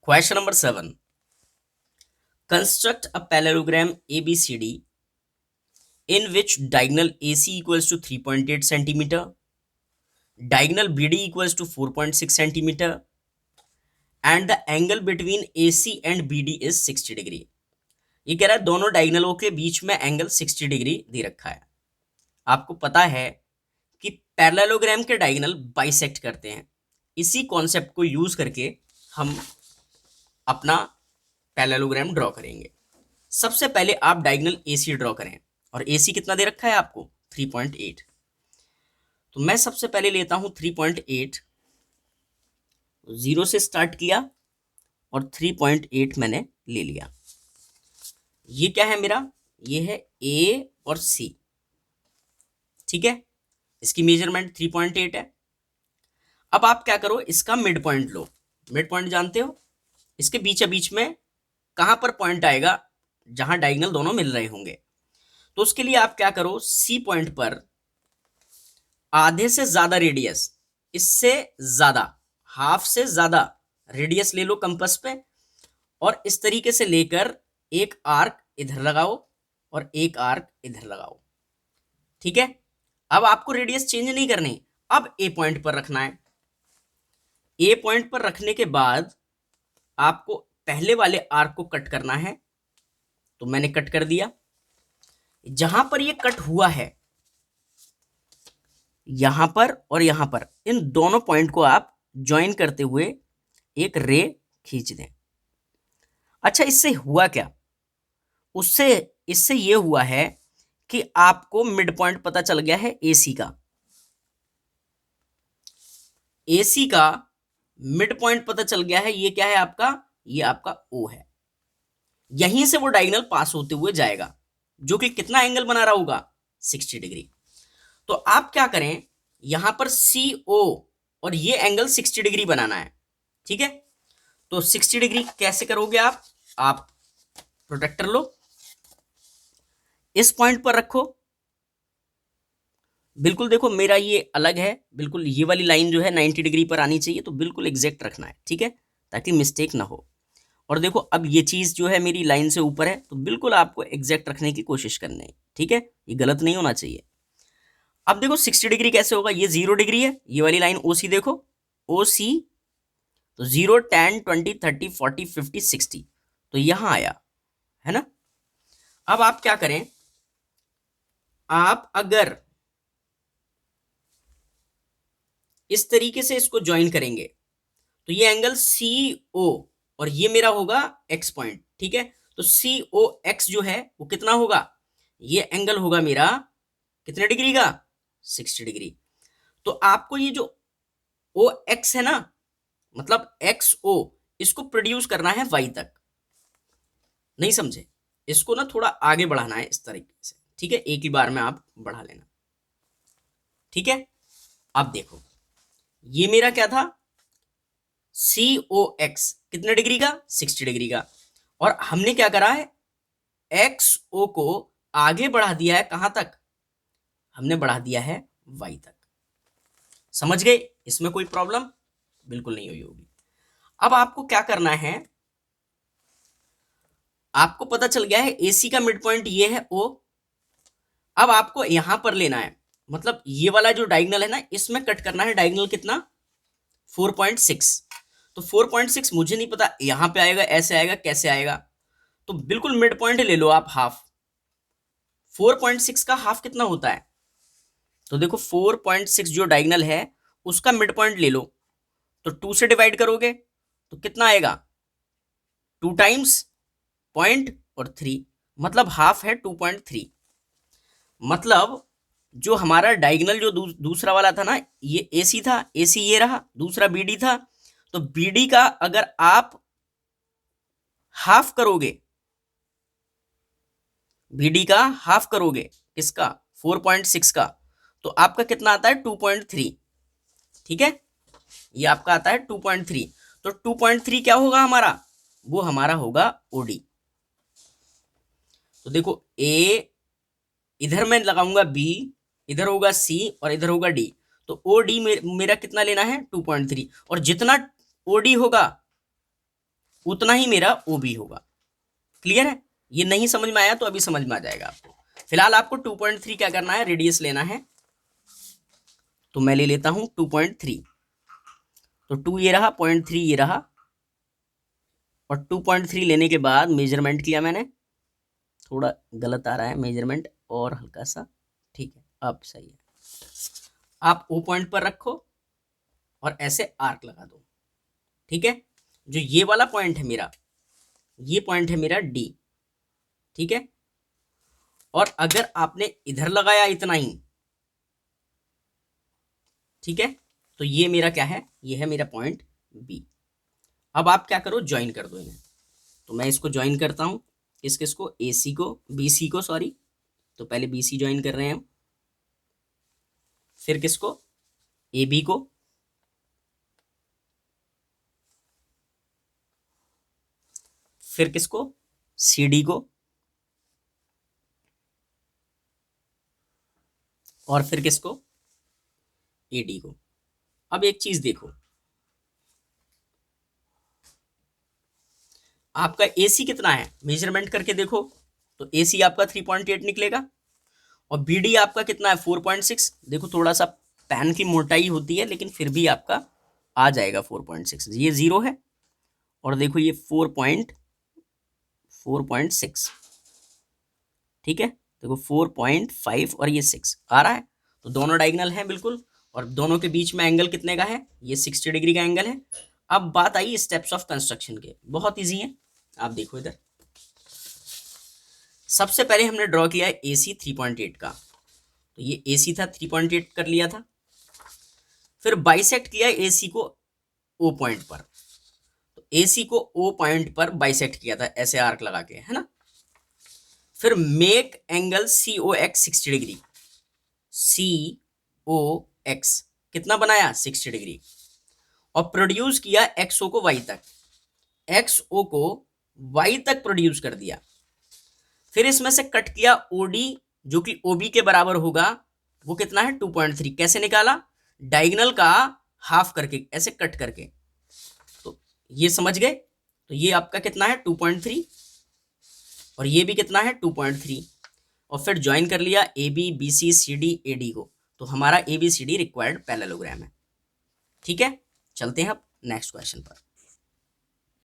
Question number 7. Construct a parallelogram ABCD in which diagonal AC equals to 3.8 centimeter, diagonal BD equals to 4.6 centimeter, and the angle between AC and BD is 60 degree. ये कह रहा है दोनों डायगनलों के बीच में angle 60 degree दे रखा है। आपको पता है कि पैरेललोग्राम के डायगनल बाइसेक्ट करते हैं। इसी कॉन्सेप्ट को यूज करके हम अपना पैरेललोग्राम ड्रॉ करेंगे। सबसे पहले आप डायगोनल AC ड्रॉ करें और AC कितना दे रखा है आपको 3.8। तो मैं सबसे पहले लेता हूं 3.8, 0 से स्टार्ट किया और 3.8 मैंने ले लिया। ये क्या है मेरा, ये है A और C, ठीक है। इसकी मेजरमेंट 3.8 है। अब आप क्या करो, इसका मिड पॉइंट लो। मिड पॉइंट जानते हो, इसके बीच बीच में कहां पर पॉइंट आएगा जहां डायगोनल दोनों मिल रहे होंगे। तो उसके लिए आप क्या करो, C पॉइंट पर आधे से ज्यादा रेडियस, इससे ज्यादा, हाफ से ज्यादा रेडियस ले लो कंपास पे, और इस तरीके से लेकर एक आर्क इधर लगाओ और एक आर्क इधर लगाओ, ठीक है। अब आपको रेडियस चेंज नहीं करनी, अब ए पॉइंट पर रखना है। ए पॉइंट पर रखने के बाद आपको पहले वाले आर्क को कट करना है। तो मैंने कट कर दिया। जहां पर ये कट हुआ है, यहां पर और यहां पर, इन दोनों पॉइंट को आप ज्वाइन करते हुए एक रे खींच दें। अच्छा, इससे हुआ क्या, उससे इससे ये हुआ है कि आपको मिड पॉइंट पता चल गया है AC का। AC का मिड पॉइंट पता चल गया है। ये क्या है आपका, ये आपका O है। यहीं से वो डायगोनल पास होते हुए जाएगा, जो कि कितना एंगल बना रहा होगा, 60 डिग्री। तो आप क्या करें, यहां पर CO और ये एंगल 60 डिग्री बनाना है, ठीक है। तो 60 डिग्री कैसे करोगे आप प्रोटेक्टर लो, इस पॉइंट पर रखो। बिल्कुल देखो, मेरा ये अलग है, बिल्कुल ये वाली लाइन जो है 90 डिग्री पर आनी चाहिए, तो बिल्कुल एग्जैक्ट रखना है, ठीक है, ताकि मिस्टेक ना हो। और देखो, अब ये चीज जो है मेरी लाइन से ऊपर है, तो बिल्कुल आपको एग्जैक्ट रखने की कोशिश करनी है, ठीक है, ये गलत नहीं होना चाहिए। अब देखो 60 डिग्री कैसे होगा, ये 0 डिग्री है, ये वाली लाइन OC देखो, OC, तो 0, 10, 20, 30, 40, 50, 60, तो यहां आया है ना। अब आप क्या करें, आप अगर इस तरीके से इसको ज्वाइन करेंगे तो ये एंगल CO और ये मेरा होगा X पॉइंट, ठीक है। तो COX जो है वो कितना होगा, ये एंगल होगा मेरा कितने डिग्री का, 60 डिग्री। तो आपको ये जो OX है ना, मतलब XO, इसको प्रोड्यूस करना है Y तक। नहीं समझे, इसको ना थोड़ा आगे बढ़ाना है इस तरीके से, ठीक है, एक ही बार में आप बढ़ा लेना, ठीक है। अब देखो, ये मेरा क्या था, COX कितने डिग्री का, 60 डिग्री का। और हमने क्या करा है, XO को आगे बढ़ा दिया है, कहां तक, हमने बढ़ा दिया है Y तक। समझ गए, इसमें कोई प्रॉब्लम बिल्कुल नहीं हुई होगी। अब आपको क्या करना है, आपको पता चल गया है AC का मिड पॉइंट ये है O। अब आपको यहां पर लेना है, मतलब ये वाला जो डायगोनल है ना, इसमें कट करना है डायगोनल कितना, 4.6। तो 4.6 मुझे नहीं पता यहां पे आएगा, ऐसे आएगा, कैसे आएगा। तो बिल्कुल मिड पॉइंट ले लो आप, हाफ। 4.6 का हाफ कितना होता है, तो देखो 4.6 जो डायगोनल है उसका मिड पॉइंट ले लो, तो 2 से डिवाइड करोगे तो कितना आएगा, 2 टाइम्स पॉइंट और 3, मतलब हाफ है 2.3। मतलब जो हमारा डायगोनल जो दूसरा वाला था ना, ये AC था, AC ये रहा, दूसरा BD था। तो BD का अगर आप हाफ करोगे, BD का हाफ करोगे किसका, 4.6 का, तो आपका कितना आता है, 2.3, ठीक है, ये आपका आता है 2.3। तो 2.3 क्या होगा हमारा, वो हमारा होगा OD। तो देखो A, इधर मैं लगाऊंगा B, इधर होगा C और इधर होगा D। तो OD मेरा कितना लेना है, 2.3। और जितना OD होगा उतना ही मेरा ओ बी होगा। क्लियर है? ये नहीं समझ में आया तो अभी समझ में आ जाएगा आपको। फिलहाल आपको 2.3 क्या करना है, रेडियस लेना है। तो मैं ले लेता हूं 2.3। तो 2 ये रहा, 0.3 ये रहा, और 2.3 लेने के बाद मेजरमेंट किया मैंने। थोड़ा गलत आ रहा है मेजरमेंट, और हल्का सा, ठीक है अब सही है। आप ओ पॉइंट पर रखो और ऐसे आर्क लगा दो। ठीक है, जो ये वाला पॉइंट है मेरा, ये पॉइंट है मेरा डी। ठीक है, और अगर आपने इधर लगाया इतना ही, ठीक है, तो ये मेरा क्या है, ये है मेरा पॉइंट बी। अब आप क्या करो, ज्वाइन कर दो इन्हें। तो मैं इसको ज्वाइन करता हूं, किस किस को, ए सी को, बी सी को, सॉरी। तो पहले बी सी ज्वाइन कर रहे हैं हम, फिर किसको, ए बी को, फिर किसको, सी डी को, और फिर किसको, ए डी को। अब एक चीज देखो, आपका ए सी कितना है, मेजरमेंट करके देखो। तो ए सी आपका 3.8 निकलेगा, और बी डी आपका कितना है, 4.6। देखो थोड़ा सा पेन की मोटाई होती है, लेकिन फिर भी आपका आ जाएगा 4.6। ये जीरो है, और देखो ये 4.6। ठीक है, देखो 4.5 और ये 6 आ रहा है। तो दोनों डायगोनल हैं बिल्कुल, और दोनों के बीच में एंगल कितने का है, ये 60 डिग्री का एंगल है। अब बात आई स्टेप्स ऑफ कंस्ट्रक्शन के, बहुत इजी है। आप देखो इधर, सबसे पहले हमने ड्रॉ किया है ए सी 3.8 का। तो ये ए सी था, 3.8 कर लिया था। फिर बाइसेक्ट किया ए सी को ओ पॉइंट पर। तो ए सी को ओ पॉइंट पर बाइसेक्ट किया था ऐसे आर्क लगा के, है ना। फिर मेक एंगल सी ओ एक्स 60 डिग्री। सी ओ एक्स कितना बनाया, 60 डिग्री। और प्रोड्यूस किया एक्सओ को वाई तक, एक्सओ को वाई तक प्रोड्यूस कर दिया। फिर इसमें से कट किया ओडी, जो कि ओबी के बराबर होगा। वो कितना है, 2.3। कैसे निकाला, डायगोनल का हाफ करके, ऐसे कट करके। तो ये समझ गए। तो ये आपका कितना है, 2.3, और ये भी कितना है, 2.3। और फिर ज्वाइन कर लिया A B B C C D A D को। तो हमारा A B C D required parallelogram है। ठीक है, चलते हैं अब नेक्स्ट क्वेश्चन पर।